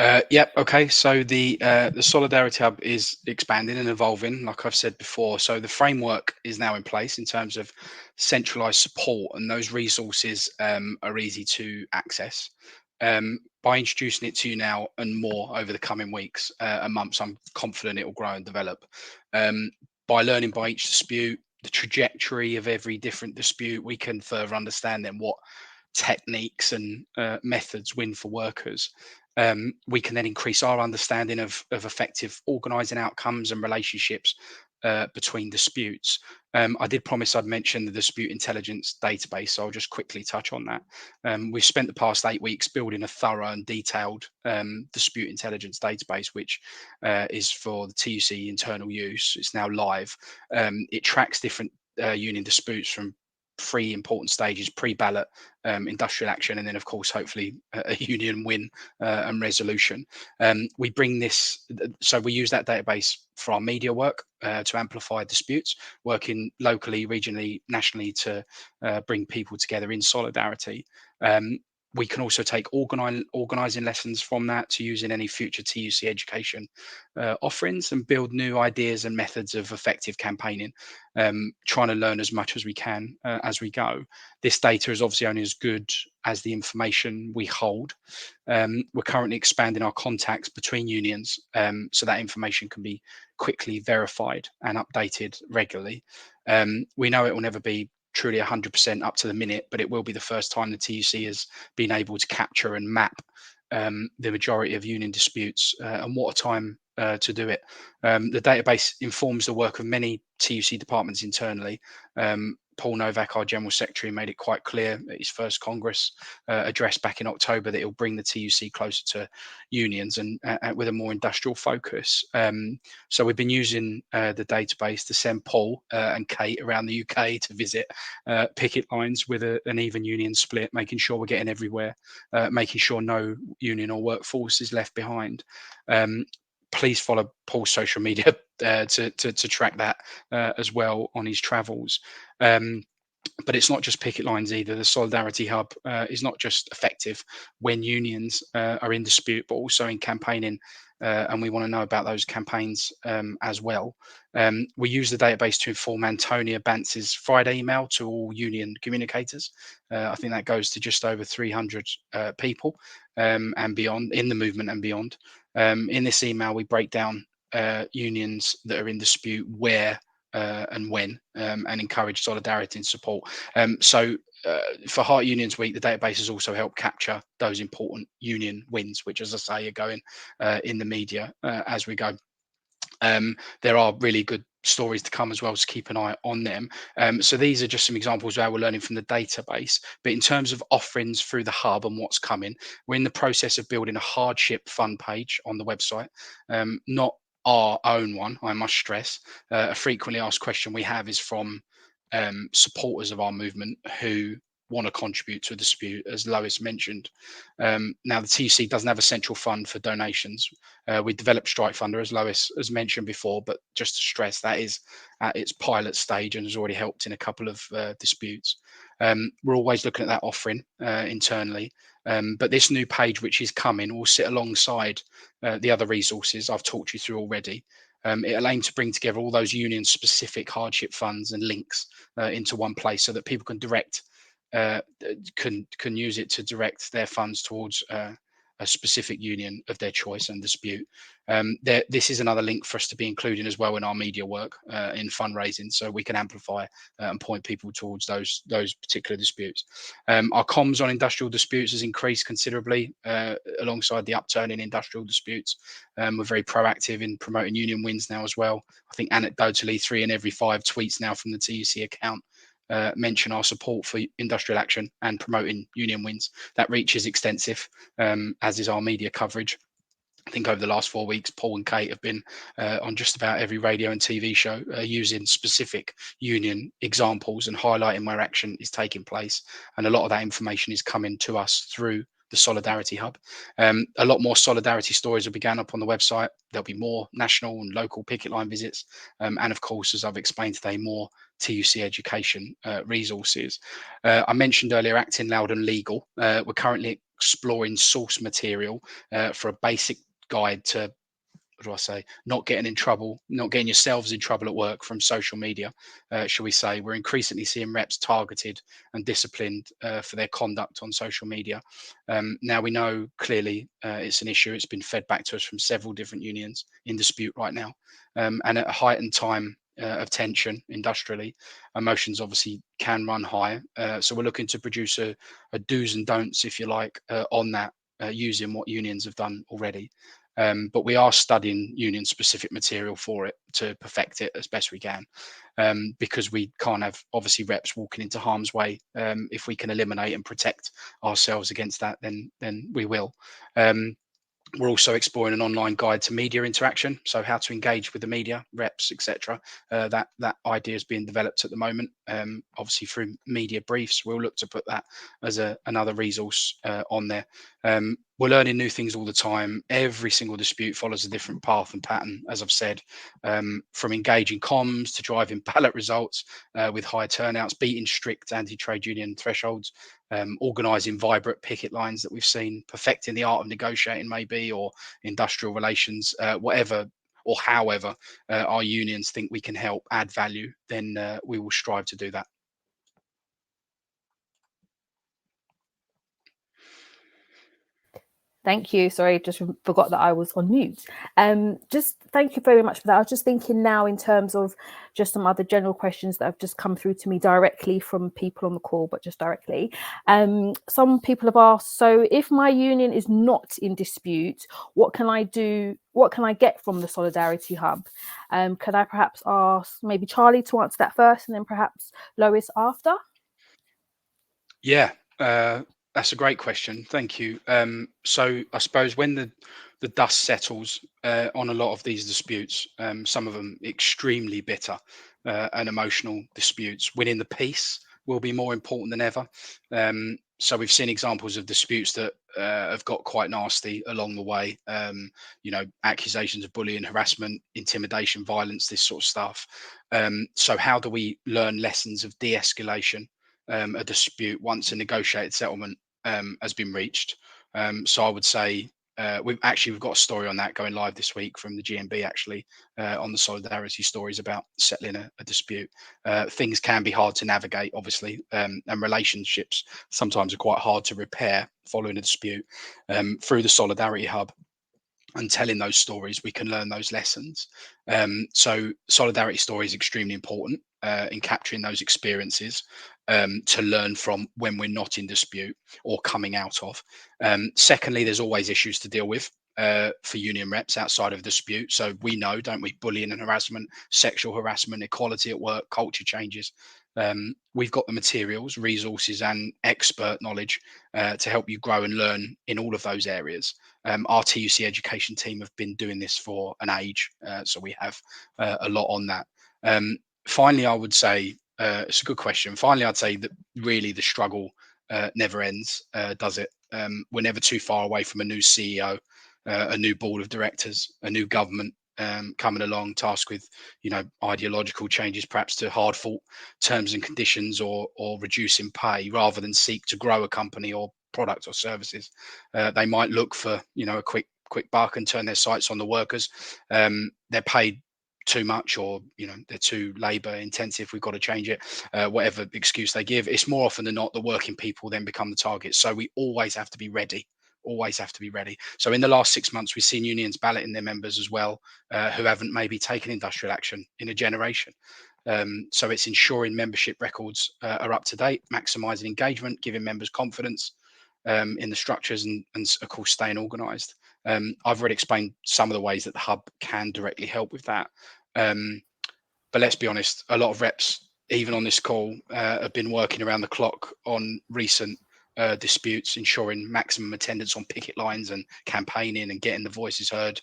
Okay. So the Solidarity Hub is expanding and evolving, like I've said before. So the framework is now in place in terms of centralized support, and those resources are easy to access. By introducing it to you now and more over the coming weeks and months, I'm confident it will grow and develop. By learning by each dispute, the trajectory of every different dispute, we can further understand then what techniques and methods win for workers. We can then increase our understanding of effective organising outcomes and relationships between disputes. I did promise I'd mention the dispute intelligence database, so I'll just quickly touch on that. We've spent the past 8 weeks building a thorough and detailed dispute intelligence database, which is for the TUC internal use. It's now live. It tracks different union disputes from 3 important stages: pre-ballot, industrial action, and then of course hopefully a union win and resolution. We bring this, so we use that database for our media work to amplify disputes, working locally, regionally, nationally to bring people together in solidarity. We can also take organising lessons from that to use in any future TUC education offerings and build new ideas and methods of effective campaigning, trying to learn as much as we can as we go. This data is obviously only as good as the information we hold. We're currently expanding our contacts between unions so that information can be quickly verified and updated regularly. We know it will never be truly 100% up to the minute, but it will be the first time the TUC has been able to capture and map the majority of union disputes, and what a time to do it. The database informs the work of many TUC departments internally. Paul Novak, our General Secretary, made it quite clear at his first Congress address back in October that it will bring the TUC closer to unions and with a more industrial focus. So we've been using the database to send Paul and Kate around the UK to visit picket lines with an even union split, making sure we're getting everywhere, making sure no union or workforce is left behind. Please follow Paul's social media to track that as well on his travels. But it's not just picket lines either. The Solidarity Hub is not just effective when unions are in dispute, but also in campaigning. And we want to know about those campaigns as well. We use the database to inform Antonia Bantz's Friday email to all union communicators. I think that goes to just over 300 people and beyond in the movement and beyond. In this email, we break down unions that are in dispute, where and when, and encourage solidarity and support. So for Heart Unions Week, the database has also helped capture those important union wins, which, as I say, are going in the media as we go. There are really good stories to come as well, so keep an eye on them. So these are just some examples where we're learning from the database. But in terms of offerings through the hub and what's coming, we're in the process of building a hardship fund page on the website. Not our own one, I must stress. A frequently asked question we have is from supporters of our movement who want to contribute to a dispute, as Lois mentioned. Now, the TUC doesn't have a central fund for donations. We developed Strike Funder, as Lois has mentioned before, but just to stress, that is at its pilot stage and has already helped in a couple of disputes. We're always looking at that offering internally, but this new page, which is coming, will sit alongside the other resources I've talked you through already. It'll aim to bring together all those union-specific hardship funds and links into one place so that people can direct can use it to direct their funds towards a specific union of their choice and dispute. This is another link for us to be including as well in our media work in fundraising, so we can amplify and point people towards those particular disputes. Our comms on industrial disputes has increased considerably alongside the upturn in industrial disputes. We're very proactive in promoting union wins now as well. I think anecdotally 3 in every 5 tweets now from the TUC account mention our support for industrial action and promoting union wins. That reach is extensive, as is our media coverage. I think over the last 4 weeks, Paul and Kate have been on just about every radio and TV show using specific union examples and highlighting where action is taking place. And a lot of that information is coming to us through the Solidarity Hub. A lot more solidarity stories will be going up on the website. There'll be more national and local picket line visits. And of course, as I've explained today, more TUC education resources. I mentioned earlier acting loud and legal. We're currently exploring source material for a basic guide to, what do I say, not getting in trouble, not getting yourselves in trouble at work from social media, shall we say. We're increasingly seeing reps targeted and disciplined for their conduct on social media. Now we know clearly it's an issue. It's been fed back to us from several different unions in dispute right now. And at a heightened time of tension industrially, emotions obviously can run high. So we're looking to produce a do's and don'ts, if you like, on that, using what unions have done already. But we are studying union specific material for it to perfect it as best we can, because we can't have obviously reps walking into harm's way. If we can eliminate and protect ourselves against that, then we will. We're also exploring an online guide to media interaction, so how to engage with the media, reps, etc. That idea is being developed at the moment, obviously through media briefs. We'll look to put that as another resource on there. We're learning new things all the time. Every single dispute follows a different path and pattern, as I've said, from engaging comms to driving ballot results with high turnouts, beating strict anti-trade union thresholds, organising vibrant picket lines that we've seen, perfecting the art of negotiating maybe, or industrial relations, whatever or however our unions think we can help add value, then we will strive to do that. Thank you. Sorry, just forgot that I was on mute. Just thank you very much for that. I was just thinking now in terms of just some other general questions that have just come through to me directly from people on the call, but just directly. Some people have asked, so if my union is not in dispute, what can I do? What can I get from the Solidarity Hub? Could I perhaps ask maybe Charlie to answer that first and then perhaps Lois after? Yeah. That's a great question. Thank you. So I suppose when the dust settles on a lot of these disputes, some of them extremely bitter and emotional disputes, winning the peace will be more important than ever. So we've seen examples of disputes that have got quite nasty along the way. Accusations of bullying, harassment, intimidation, violence, this sort of stuff. So how do we learn lessons of de-escalation? A dispute once a negotiated settlement has been reached. So I would say we've got a story on that going live this week from the GMB actually on the solidarity stories about settling a dispute. Things can be hard to navigate, obviously, and relationships sometimes are quite hard to repair following a dispute. Through the Solidarity Hub and telling those stories, we can learn those lessons. So solidarity story is extremely important in capturing those experiences to learn from when we're not in dispute or coming out of. Secondly, there's always issues to deal with for union reps outside of dispute. So we know, don't we, bullying and harassment, sexual harassment, equality at work, culture changes. We've got the materials, resources and expert knowledge to help you grow and learn in all of those areas. Our TUC education team have been doing this for an age, so we have a lot on that. Finally, I would say, it's a good question. Finally, I'd say that really the struggle never ends, does it? We're never too far away from a new CEO, a new board of directors, a new government coming along, tasked with, ideological changes, perhaps to hard fought terms and conditions or reducing pay, rather than seek to grow a company or product or services. They might look for, a quick buck and turn their sights on the workers. They're paid too much, or they're too labor intensive, we've got to change it, whatever excuse they give. It's more often than not the working people then become the target. So we always have to be ready always have to be ready. So in the last 6 months, we've seen unions balloting their members as well, who haven't maybe taken industrial action in a generation. So it's ensuring membership records are up to date, maximising engagement, giving members confidence in the structures, and of course staying organised. I've already explained some of the ways that the hub can directly help with that. But let's be honest, a lot of reps, even on this call, have been working around the clock on recent disputes, ensuring maximum attendance on picket lines and campaigning and getting the voices heard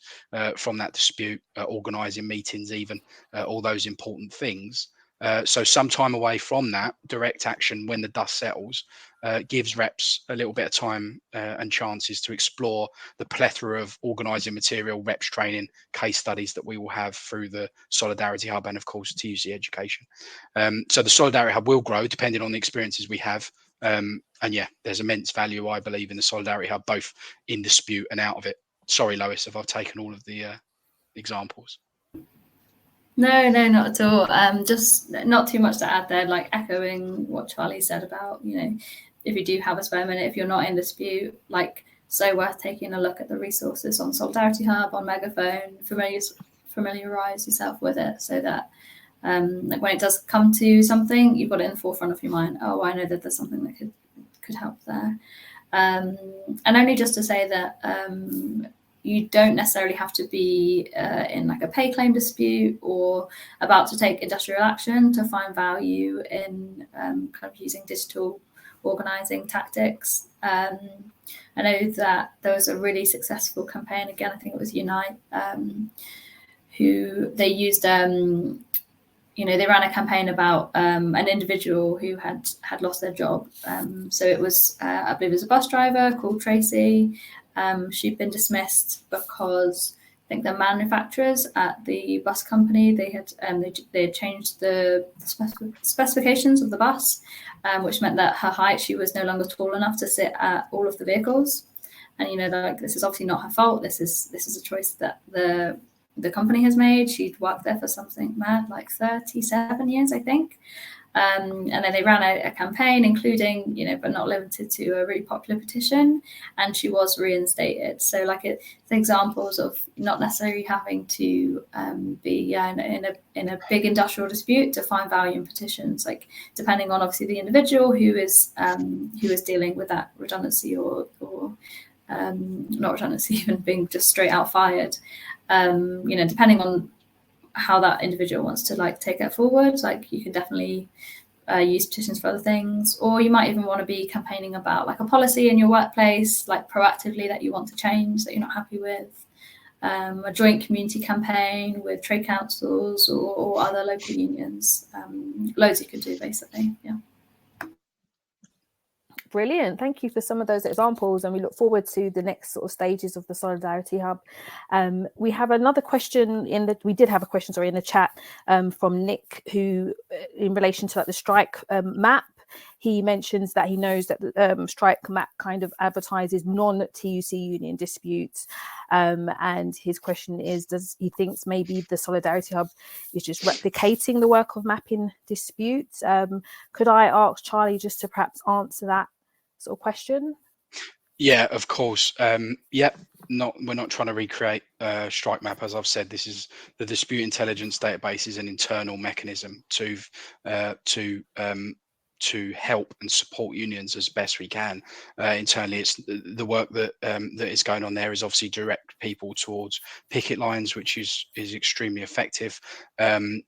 from that dispute, organising meetings, even all those important things. So some time away from that direct action when the dust settles gives reps a little bit of time and chances to explore the plethora of organising material, reps training, case studies that we will have through the Solidarity Hub and of course TUC Education. So the Solidarity Hub will grow depending on the experiences we have. And yeah, there's immense value, I believe, in the Solidarity Hub, both in dispute and out of it. Sorry, Lois, if I've taken all of the examples. No, not at all. Just not too much to add there, like echoing what Charlie said about, if you do have a spare minute, if you're not in dispute, like so worth taking a look at the resources on Solidarity Hub, on Megaphone, familiarise yourself with it so that like when it does come to something, you've got it in the forefront of your mind. Oh, I know that there's something that could help there. And only just to say that you don't necessarily have to be in like a pay claim dispute or about to take industrial action to find value in kind of using digital organising tactics. I know that there was a really successful campaign, again, I think it was Unite, who they used, they ran a campaign about an individual who had lost their job. So it was, I believe it was a bus driver called Tracy. She'd been dismissed because I think the manufacturers at the bus company, they had changed the specifications of the bus, which meant that her height, she was no longer tall enough to sit at all of the vehicles. And this is obviously not her fault. This is a choice that the company has made. She'd worked there for something mad like 37 years, I think. And then they ran a campaign, including, but not limited to, a really popular petition, and she was reinstated. So, it's examples of not necessarily having to be in a big industrial dispute to find value in petitions. Like, depending on obviously the individual who is dealing with that redundancy or not redundancy, even being just straight out fired. Depending on how that individual wants to take it forward, you can definitely use petitions for other things, or you might even want to be campaigning about a policy in your workplace, proactively, that you want to change, that you're not happy with, a joint community campaign with trade councils or other local unions. Loads you could do, basically. Yeah. Brilliant. Thank you for some of those examples, and we look forward to the next sort of stages of the Solidarity Hub. We have another question in the chat from Nick, who in relation to the strike map, he mentions that he knows that the strike map kind of advertises non-TUC union disputes, and his question is, does he thinks maybe the Solidarity Hub is just replicating the work of mapping disputes? Could I ask Charlie just to perhaps answer that sort of question? Yeah, of course. We're not trying to recreate strike map. As I've said, this is the dispute intelligence database is an internal mechanism to help and support unions as best we can internally. It's the work that is going on there is obviously direct people towards picket lines, which is extremely effective, and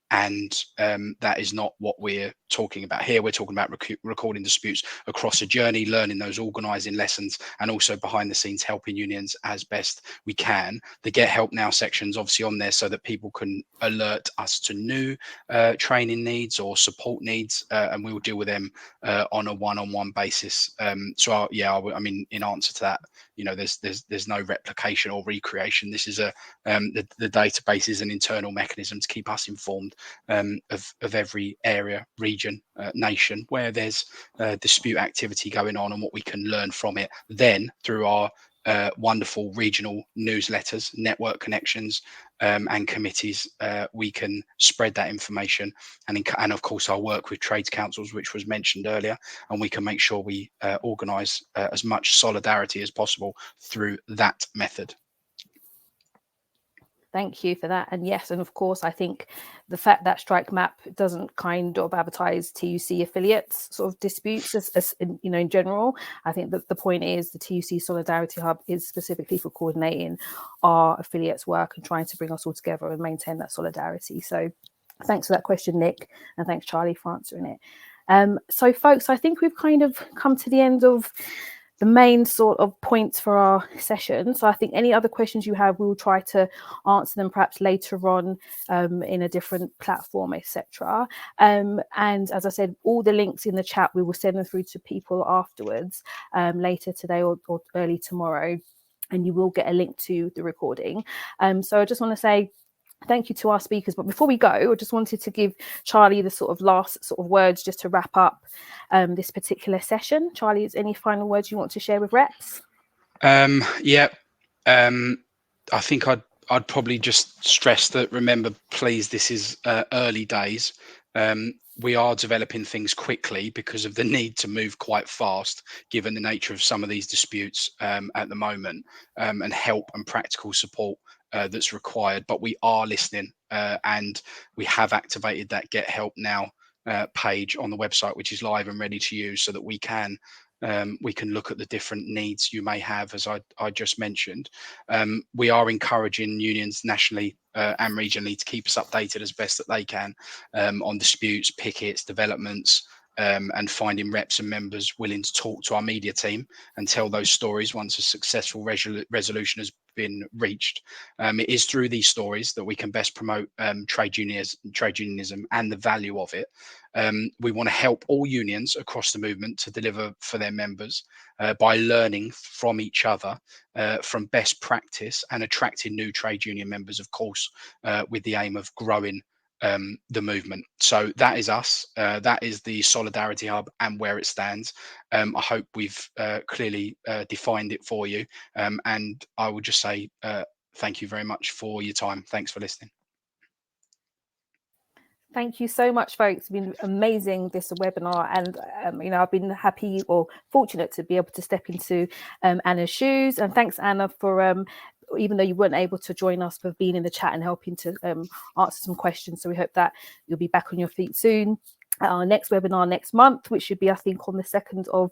that is not what we're talking about here. We're talking about recording disputes across a journey, learning those organising lessons, and also behind the scenes helping unions as best we can. The Get Help Now section's obviously on there so that people can alert us to new training needs or support needs, and we will deal with them on a one-on-one basis. I mean, in answer to that, there's no replication or recreation. This is the database is an internal mechanism to keep us informed of every area, region, nation where there's dispute activity going on and what we can learn from it. Then through our wonderful regional newsletters, network connections, and committees, we can spread that information. And of course, I'll work with trades councils, which was mentioned earlier, and we can make sure we organise as much solidarity as possible through that method. Thank you for that. And yes, and of course, I think the fact that Strike Map doesn't kind of advertise TUC affiliates sort of disputes as you know, in general, I think that the point is the TUC Solidarity Hub is specifically for coordinating our affiliates' work and trying to bring us all together and maintain that solidarity. So thanks for that question, Nick, and thanks, Charlie, for answering it. So folks, I think we've kind of come to the end of the main sort of points for our session. So I think any other questions you have, we will try to answer them perhaps later on in a different platform, etc. And as I said, all the links in the chat, we will send them through to people afterwards, later today or early tomorrow, and you will get a link to the recording. So I just want to say thank you to our speakers. But before we go, I just wanted to give Charlie the sort of last sort of words just to wrap up this particular session. Charlie, is any final words you want to share with reps? Yeah, I think I'd probably just stress that, remember, please, this is early days. We are developing things quickly because of the need to move quite fast, given the nature of some of these disputes at the moment, and help and practical support that's required. But we are listening, and we have activated that Get Help Now page on the website, which is live and ready to use, so that we can look at the different needs you may have, as I just mentioned. We are encouraging unions nationally and regionally to keep us updated as best that they can on disputes, pickets, developments, and finding reps and members willing to talk to our media team and tell those stories once a successful resolution has been reached. It is through these stories that we can best promote trade unionism and the value of it. We want to help all unions across the movement to deliver for their members by learning from each other, from best practice, and attracting new trade union members, of course, with the aim of growing the movement. So that is us. That is the Solidarity Hub and where it stands. I hope we've clearly defined it for you. And I would just say thank you very much for your time. Thanks for listening. Thank you so much, folks. It's been amazing, this webinar, and you know, I've been happy or fortunate to be able to step into Anna's shoes. And thanks, Anna, for even though you weren't able to join us, for being in the chat and helping to answer some questions. So we hope that you'll be back on your feet soon. Our next webinar next month, which should be, I think, on the 2nd of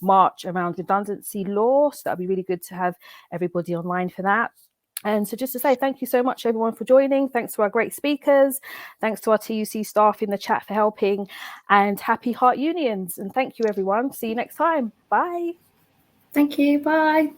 March, around redundancy law. So that'll be really good to have everybody online for that. And so just to say thank you so much, everyone, for joining. Thanks to our great speakers. Thanks to our TUC staff in the chat for helping, and happy Heart Unions. And thank you, everyone. See you next time. Bye. Thank you. Bye.